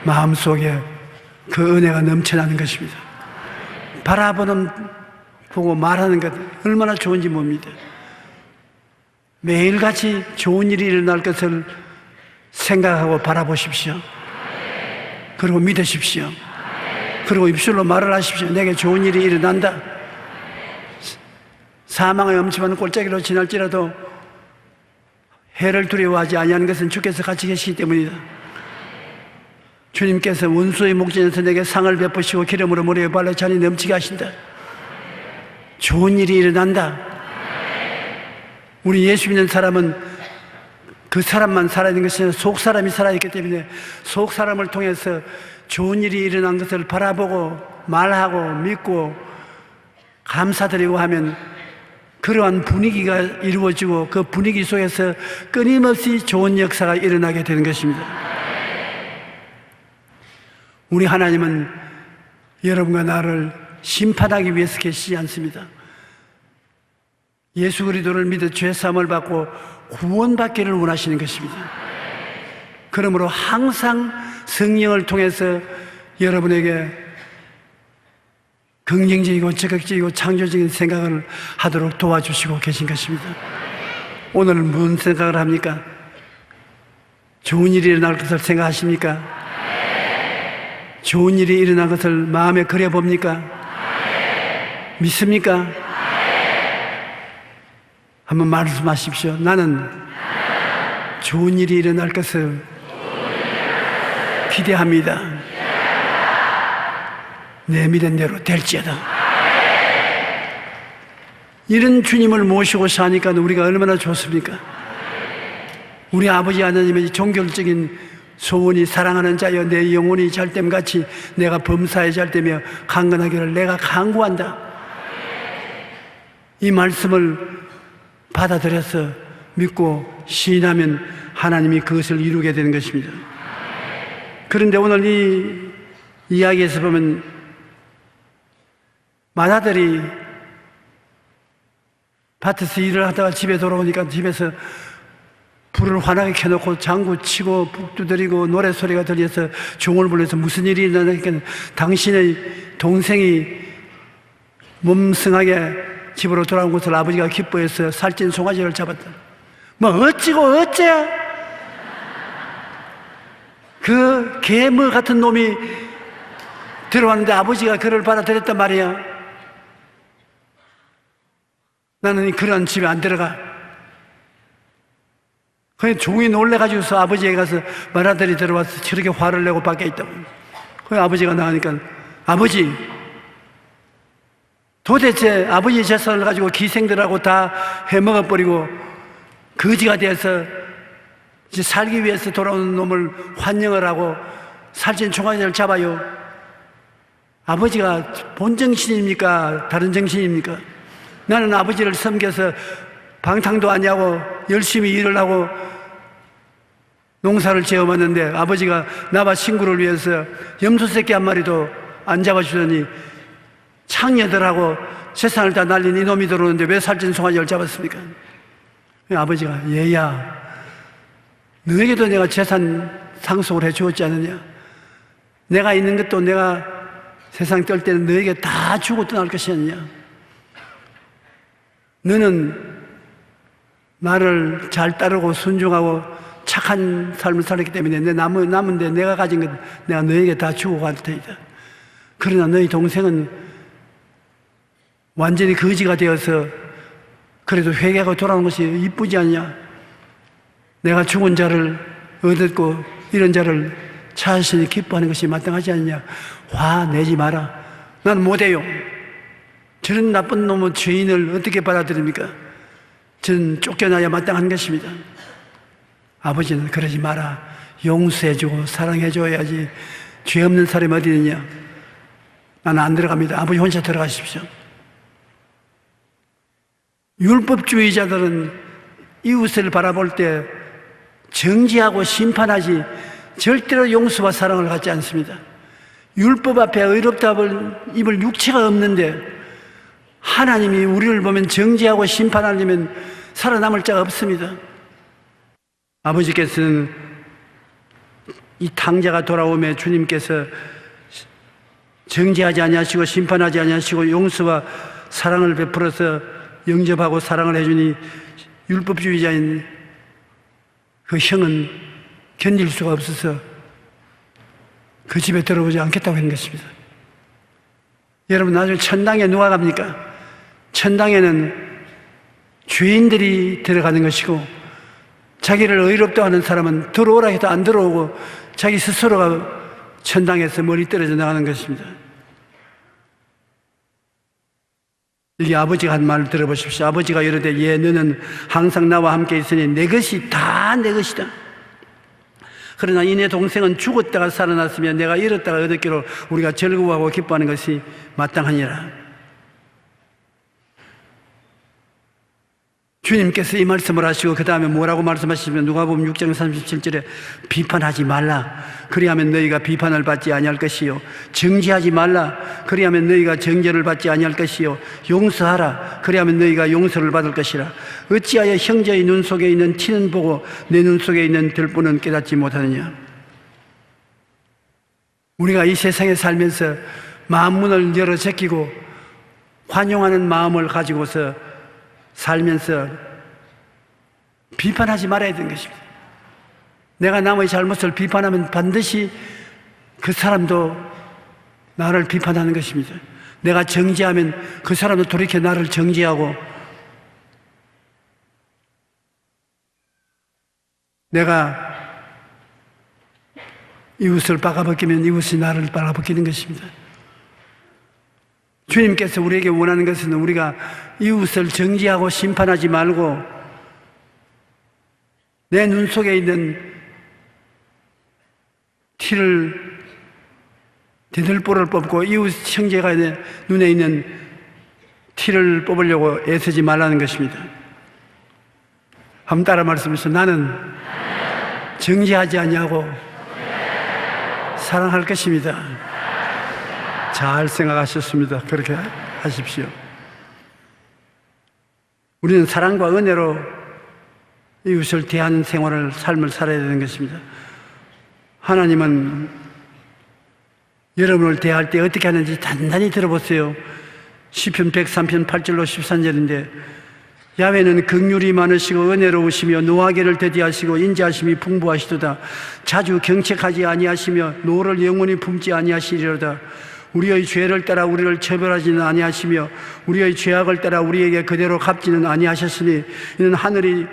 [SPEAKER 2] 마음속에 그 은혜가 넘쳐나는 것입니다. 바라보는 보고 말하는 것 얼마나 좋은지 봅니다. 매일같이 좋은 일이 일어날 것을 생각하고 바라보십시오. 그리고 믿으십시오. 그리고 입술로 말을 하십시오. 내게 좋은 일이 일어난다. 사망의 엄침한 골짜기로 지날지라도 해를 두려워하지 아니하는 것은 주께서 같이 계시기 때문이다. 주님께서 원수의 목전에서 내게 상을 베푸시고 기름으로 머리에 발라 잔이 넘치게 하신다. 좋은 일이 일어난다. 우리 예수 믿는 사람은 그 사람만 살아있는 것이 아니라 속 사람이 살아있기 때문에 속 사람을 통해서 좋은 일이 일어난 것을 바라보고 말하고 믿고 감사드리고 하면 그러한 분위기가 이루어지고 그 분위기 속에서 끊임없이 좋은 역사가 일어나게 되는 것입니다. 우리 하나님은 여러분과 나를 심판하기 위해서 계시지 않습니다. 예수 그리스도를 믿어 죄 사함을 받고 구원받기를 원하시는 것입니다. 그러므로 항상 성령을 통해서 여러분에게 긍정적이고 적극적이고 창조적인 생각을 하도록 도와주시고 계신 것입니다. 오늘은 무슨 생각을 합니까? 좋은 일이 일어날 것을 생각하십니까? 좋은 일이 일어난 것을 마음에 그려봅니까? 믿습니까? 한번 말씀하십시오. 나는 좋은 일이 일어날 것을 기대합니다. 내 믿은 대로 될지어다. 이런 주님을 모시고 사니까 우리가 얼마나 좋습니까? 우리 아버지 하나님의 종교적인 소원이 사랑하는 자여 내 영혼이 잘됨같이 내가 범사에 잘되며 강건하기를 내가 간구한다. 이 말씀을 받아들여서 믿고 시인하면 하나님이 그것을 이루게 되는 것입니다. 그런데 오늘 이 이야기에서 보면 마다들이 밭에서 일을 하다가 집에 돌아오니까 집에서 불을 환하게 켜놓고 장구 치고 북 두드리고 노래소리가 들려서 종을 불러서 무슨 일이 일어나니까 당신의 동생이 몸승하게 집으로 돌아온 것을 아버지가 기뻐해서 살찐 송아지를 잡았다. 뭐 어찌고 어째야? 그 개무 같은 놈이 들어왔는데 아버지가 그를 받아들였단 말이야. 나는 그런 집에 안 들어가. 그냥 종이 놀래가지고서 아버지에게 가서 마라들이 들어와서 저렇게 화를 내고 밖에 있다고. 그 아버지가 나가니까 아버지 도대체 아버지 재산을 가지고 기생들하고 다 해먹어버리고 거지가 돼서 이제 살기 위해서 돌아오는 놈을 환영을 하고 살찐 총알을 잡아요. 아버지가 본 정신입니까? 다른 정신입니까? 나는 아버지를 섬겨서 방탕도 아니하고 열심히 일을 하고 농사를 지어왔는데 아버지가 나와 친구를 위해서 염소 새끼 한 마리도 안 잡아주더니 창녀들하고 재산을 다 날린 이놈이 들어오는데 왜 살찐 송아지를 잡았습니까? 아버지가, 얘야, 너에게도 내가 재산 상속을 해 주었지 않느냐? 내가 있는 것도 내가 세상 뜰 때는 너에게 다 주고 떠날 것이 아니냐? 너는 나를 잘 따르고 순종하고 착한 삶을 살았기 때문에 내 남은데 내가 가진 것 내가 너에게 다 주고 갈 테이다. 그러나 너희 동생은 완전히 거지가 되어서 그래도 회개하고 돌아오는 것이 이쁘지 않냐? 내가 죽은 자를 얻었고 이런 자를 찾으시니 기뻐하는 것이 마땅하지 않냐? 화내지 마라. 난 못해요. 저런 나쁜 놈의 죄인을 어떻게 받아들입니까? 저는 쫓겨나야 마땅한 것입니다. 아버지는 그러지 마라. 용서해주고 사랑해줘야지. 죄 없는 사람이 어디 있느냐? 나는 안 들어갑니다. 아버지 혼자 들어가십시오. 율법주의자들은 이웃을 바라볼 때 정지하고 심판하지 절대로 용서와 사랑을 갖지 않습니다. 율법 앞에 의롭다고 입을 육체가 없는데 하나님이 우리를 보면 정지하고 심판하려면 살아남을 자가 없습니다. 아버지께서는 이 탕자가 돌아오며 주님께서 정지하지 아니하시고 심판하지 아니하시고 용서와 사랑을 베풀어서 영접하고 사랑을 해주니 율법주의자인 그 형은 견딜 수가 없어서 그 집에 들어오지 않겠다고 하는 것입니다. 여러분, 나중에 천당에 누가 갑니까? 천당에는 죄인들이 들어가는 것이고 자기를 의롭다 하는 사람은 들어오라 해도 안 들어오고 자기 스스로가 천당에서 멀리 떨어져 나가는 것입니다. 여기 아버지가 한 말을 들어보십시오. 아버지가 이르되 예, 너는 항상 나와 함께 있으니 내 것이 다 내 것이다. 그러나 이내 동생은 죽었다가 살아났으며 내가 잃었다가 얻었기로 우리가 즐거워하고 기뻐하는 것이 마땅하니라. 주님께서 이 말씀을 하시고 그 다음에 뭐라고 말씀하시면 누가복음 6장 37절에 비판하지 말라. 그리하면 너희가 비판을 받지 아니할 것이요. 정죄하지 말라. 그리하면 너희가 정죄를 받지 아니할 것이요. 용서하라. 그리하면 너희가 용서를 받을 것이라. 어찌하여 형제의 눈 속에 있는 티는 보고 내 눈 속에 있는 들보는 깨닫지 못하느냐. 우리가 이 세상에 살면서 마음문을 열어 제끼고 환영하는 마음을 가지고서 살면서 비판하지 말아야 되는 것입니다. 내가 남의 잘못을 비판하면 반드시 그 사람도 나를 비판하는 것입니다. 내가 정죄하면 그 사람도 돌이켜 나를 정죄하고, 내가 이웃을 빨아벗기면 이웃이 나를 빨아벗기는 것입니다. 주님께서 우리에게 원하는 것은 우리가 이웃을 정죄하고 심판하지 말고 내 눈 속에 있는 티를, 대들보를 뽑고 이웃 형제가 눈에 있는 티를 뽑으려고 애쓰지 말라는 것입니다. 한번 따라 말씀하시죠. 나는 정죄하지 아니하고 사랑할 것입니다. 잘 생각하셨습니다. 그렇게 하십시오. 우리는 사랑과 은혜로 이웃을 대하는 생활을, 삶을 살아야 되는 것입니다. 하나님은 여러분을 대할 때 어떻게 하는지 단단히 들어보세요. 시편 103편 8절로 13절인데 야훼는 긍휼이 많으시고 은혜로우시며 노하기를 더디하시고 인자하심이 풍부하시도다. 자주 경책하지 아니하시며 노를 영원히 품지 아니하시리로다. 우리의 죄를 따라 우리를 처벌하지는 아니하시며 우리의 죄악을 따라 우리에게 그대로 갚지는 아니하셨으니 이는 하늘이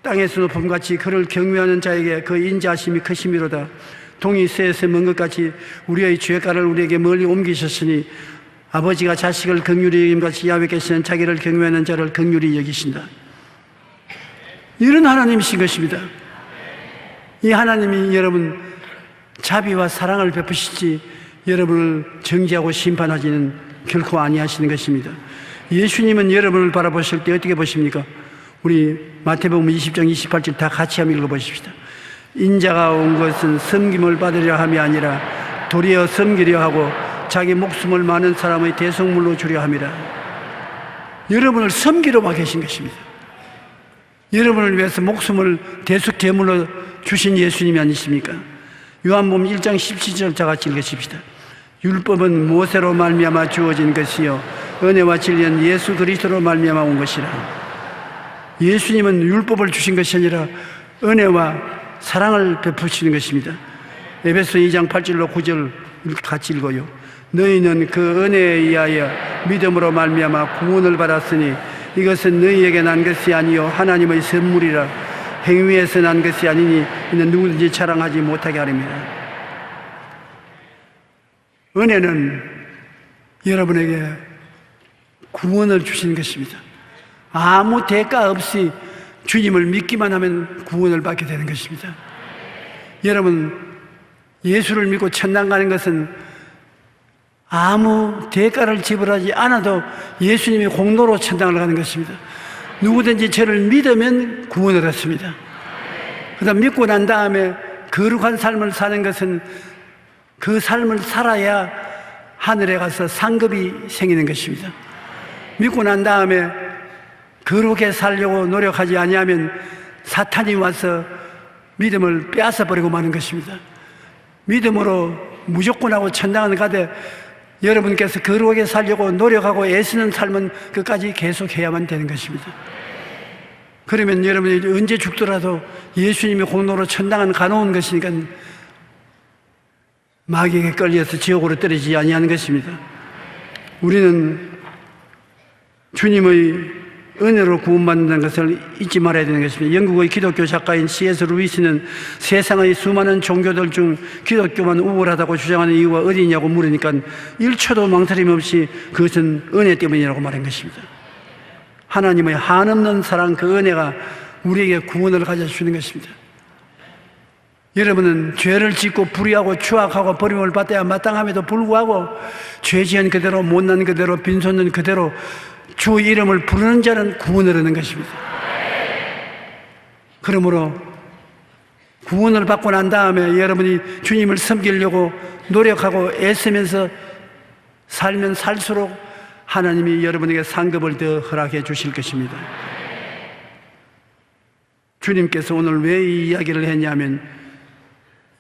[SPEAKER 2] 땅에서 높음 같이 그를 경외하는 자에게 그 인자하심이 크심이로다. 동이 쇠에서 먼 것 같이 우리의 죄가를 우리에게 멀리 옮기셨으니 아버지가 자식을 긍휼히 여김같이 야훼께서는 자기를 경외하는 자를 긍휼히 여기신다. 이런 하나님이신 것입니다. 이 하나님이 여러분 자비와 사랑을 베푸시지 여러분을 정죄하고 심판하지는 결코 아니하시는 것입니다. 예수님은 여러분을 바라보실 때 어떻게 보십니까? 우리 마태복음 20장 28절 다 같이 한번 읽어보십시다. 인자가 온 것은 섬김을 받으려 함이 아니라 도리어 섬기려 하고 자기 목숨을 많은 사람의 대속물로 주려 함이라. 여러분을 섬기러 와 계신 것입니다. 여러분을 위해서 목숨을 대속 제물로 주신 예수님이 아니십니까? 요한복음 1장 17절 다 같이 읽으십시다. 율법은 모세로 말미암아 주어진 것이요 은혜와 진리는 예수 그리스도로 말미암아 온 것이라. 예수님은 율법을 주신 것이 아니라 은혜와 사랑을 베푸시는 것입니다. 에베소 2장 8절로 9절 같이 읽어요. 너희는 그 은혜에 의하여 믿음으로 말미암아 구원을 받았으니 이것은 너희에게 난 것이 아니요 하나님의 선물이라. 행위에서 난 것이 아니니 이는 누구든지 자랑하지 못하게 하립니다. 은혜는 여러분에게 구원을 주시는 것입니다. 아무 대가 없이 주님을 믿기만 하면 구원을 받게 되는 것입니다. 여러분, 예수를 믿고 천당 가는 것은 아무 대가를 지불하지 않아도 예수님의 공로로 천당을 가는 것입니다. 누구든지 저를 믿으면 구원을 얻습니다. 그다음 믿고 난 다음에 거룩한 삶을 사는 것은 그 삶을 살아야 하늘에 가서 상급이 생기는 것입니다. 믿고 난 다음에 거룩하게 살려고 노력하지 아니하면 사탄이 와서 믿음을 빼앗아 버리고 마는 것입니다. 믿음으로 무조건 하고 천당은 가되 여러분께서 거룩하게 살려고 노력하고 애쓰는 삶은 끝까지 계속해야만 되는 것입니다. 그러면 여러분이 언제 죽더라도 예수님의 공로로 천당은 가놓은 것이니까 마귀에게 끌려서 지옥으로 떨어지지 아니하는 것입니다. 우리는 주님의 은혜로 구원받는다는 것을 잊지 말아야 되는 것입니다. 영국의 기독교 작가인 C.S. 루이스는 세상의 수많은 종교들 중 기독교만 우월하다고 주장하는 이유가 어디냐고 물으니까 1초도 망설임 없이 그것은 은혜 때문이라고 말한 것입니다. 하나님의 한없는 사랑, 그 은혜가 우리에게 구원을 가져주는 것입니다. 여러분은 죄를 짓고 불의하고 추악하고 버림을 받아야 마땅함에도 불구하고 죄 지은 그대로, 못난 그대로, 빈손은 그대로 주 이름을 부르는 자는 구원을 얻는 것입니다. 그러므로 구원을 받고 난 다음에 여러분이 주님을 섬기려고 노력하고 애쓰면서 살면 살수록 하나님이 여러분에게 상급을 더 허락해 주실 것입니다. 주님께서 오늘 왜 이 이야기를 했냐면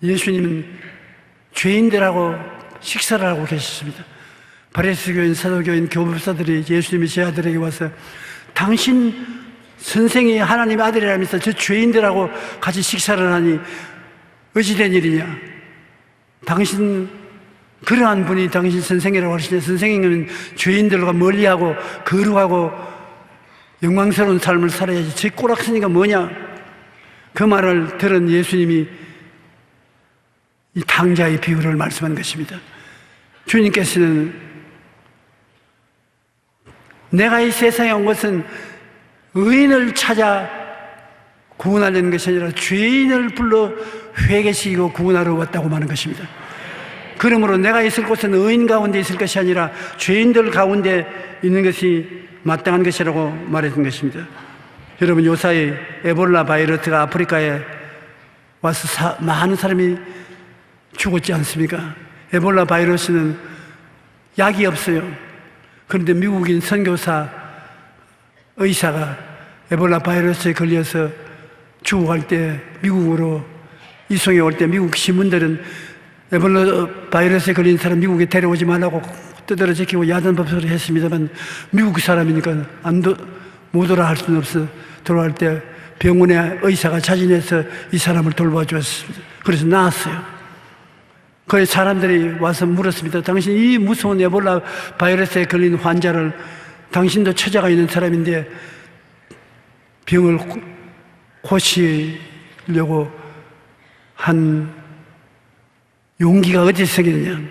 [SPEAKER 2] 예수님은 죄인들하고 식사를 하고 계셨습니다. 바리새교인, 사두교인, 교법사들이 예수님의 제자들에게 와서 당신 선생이 하나님의 아들이라면서 저 죄인들하고 같이 식사를 하니 어찌된 일이냐? 당신 그러한 분이 당신 선생이라고 하시냐? 선생님은 죄인들과 멀리하고 거룩하고 영광스러운 삶을 살아야지 저 꼬락서니가 뭐냐? 그 말을 들은 예수님이 이 탕자의 비유를 말씀한 것입니다. 주님께서는 내가 이 세상에 온 것은 의인을 찾아 구원하려는 것이 아니라 죄인을 불러 회개시키고 구원하러 왔다고 말하는 것입니다. 그러므로 내가 있을 곳은 의인 가운데 있을 것이 아니라 죄인들 가운데 있는 것이 마땅한 것이라고 말했던 것입니다. 여러분, 요사이 에볼라 바이러스가 아프리카에 와서 많은 사람이 죽었지 않습니까? 에볼라 바이러스는 약이 없어요. 그런데 미국인 선교사 의사가 에볼라 바이러스에 걸려서 죽어갈 때 미국으로 이송해 올 때 미국 신문들은 에볼라 바이러스에 걸린 사람 미국에 데려오지 말라고 떠들어 제끼고 야단법석을 했습니다만 미국 사람이니까 못 오라 할 수는 없어. 들어갈 때 병원에 의사가 자진해서 이 사람을 돌봐주었습니다. 그래서 나았어요. 그래서 사람들이 와서 물었습니다. 당신 이 무서운 에볼라 바이러스에 걸린 환자를 당신도 처자가 있는 사람인데 병을 고치려고 한 용기가 어디서 생겼냐?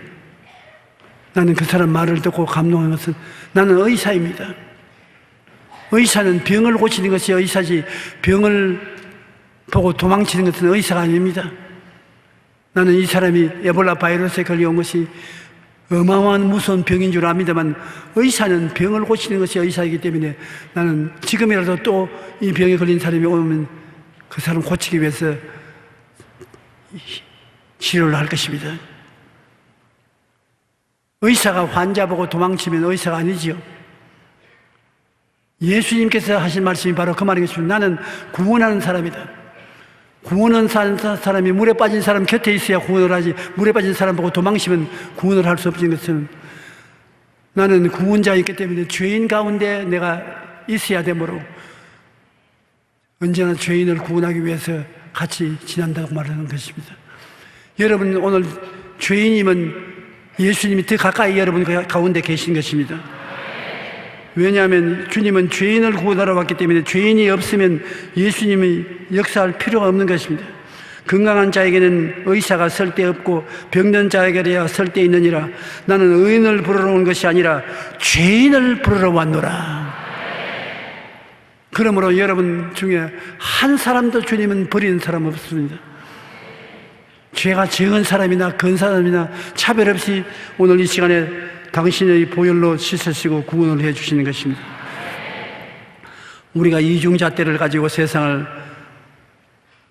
[SPEAKER 2] 나는 그 사람 말을 듣고 감동한 것은 나는 의사입니다. 의사는 병을 고치는 것이 의사지 병을 보고 도망치는 것은 의사가 아닙니다. 나는 이 사람이 에볼라 바이러스에 걸려온 것이 어마어마한 무서운 병인 줄 압니다만 의사는 병을 고치는 것이 의사이기 때문에 나는 지금이라도 또 이 병에 걸린 사람이 오면 그 사람 고치기 위해서 치료를 할 것입니다. 의사가 환자 보고 도망치면 의사가 아니지요. 예수님께서 하신 말씀이 바로 그 말이겠습니다. 나는 구원하는 사람이다. 구원은 사람이 물에 빠진 사람 곁에 있어야 구원을 하지, 물에 빠진 사람 보고 도망치면 구원을 할 수 없는 것은, 나는 구원자이기 때문에 죄인 가운데 내가 있어야 되므로 언제나 죄인을 구원하기 위해서 같이 지난다고 말하는 것입니다. 여러분, 오늘 죄인이면 예수님이 더 가까이 여러분 가운데 계신 것입니다. 왜냐하면 주님은 죄인을 구원하러 왔기 때문에 죄인이 없으면 예수님이 역사할 필요가 없는 것입니다. 건강한 자에게는 의사가 쓸데없고 병든 자에게야 쓸데있느니라. 나는 의인을 부르러 온 것이 아니라 죄인을 부르러 왔노라. 그러므로 여러분 중에 한 사람도 주님은 버리는 사람 없습니다. 죄가 적은 사람이나 큰 사람이나 차별 없이 오늘 이 시간에 당신의 보혈로 씻으시고 구원을 해주시는 것입니다. 우리가 이중잣대를 가지고 세상을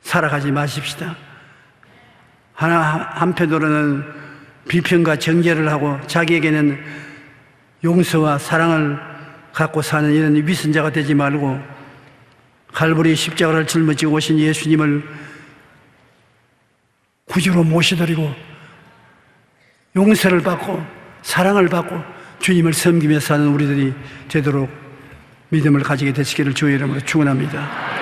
[SPEAKER 2] 살아가지 마십시다. 한편으로는 비평과 정죄를 하고 자기에게는 용서와 사랑을 갖고 사는 이런 위선자가 되지 말고 갈보리 십자가를 짊어지고 오신 예수님을 구주로 모셔드리고 용서를 받고 사랑을 받고 주님을 섬기며 사는 우리들이 되도록 믿음을 가지게 되시기를 주의 이름으로 축원합니다.